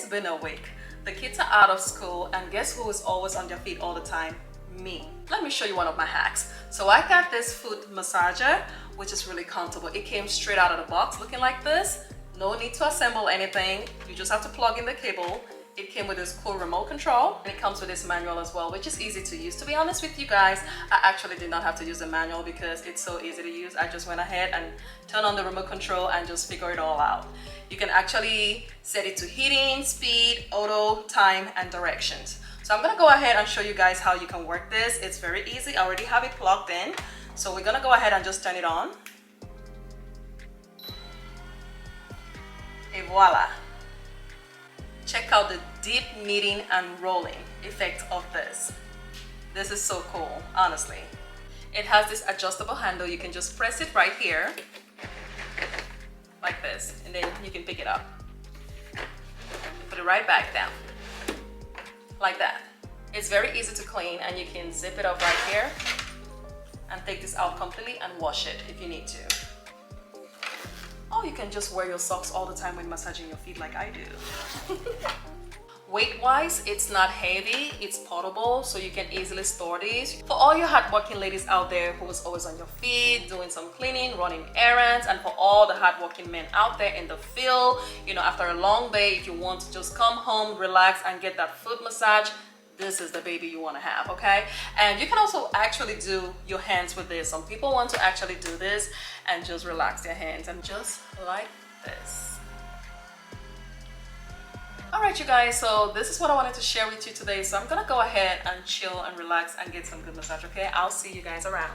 been a week. The kids are out of school, and guess who is always on their feet all the time? Me. Let me show you one of my hacks. So I got this foot massager, which is really comfortable. It came straight out of the box looking like this. No need to assemble anything. You just have to plug in the cable. It came with this cool remote control, and it comes with this manual as well, which is easy to use. To be honest with you guys, I actually did not have to use the manual because it's so easy to use. I just went ahead and turned on the remote control and just figure it all out. You can actually set it to heating, speed, auto, time, and directions. So I'm gonna go ahead and show you guys how you can work this. It's very easy. I already have it plugged in. So we're gonna go ahead and just turn it on. Et voila. Check out the deep kneading and rolling effect of this. This is so cool, honestly. It has this adjustable handle. You can just press it right here, like this, and then you can pick it up. Put it right back down, like that. It's very easy to clean, and you can zip it up right here and take this out completely and wash it if you need to. Or you can just wear your socks all the time when massaging your feet like I do. Weight-wise, it's not heavy, it's portable, so you can easily store these. For all you hardworking ladies out there who is always on your feet, doing some cleaning, running errands, and for all the hardworking men out there in the field, you know, after a long day, if you want to just come home, relax, and get that foot massage, this is the baby you want to have, okay? And you can also actually do your hands with this. Some people want to actually do this and just relax their hands and just like this. All right, you guys, so this is what I wanted to share with you today. So I'm gonna go ahead and chill and relax and get some good massage, okay? I'll see you guys around.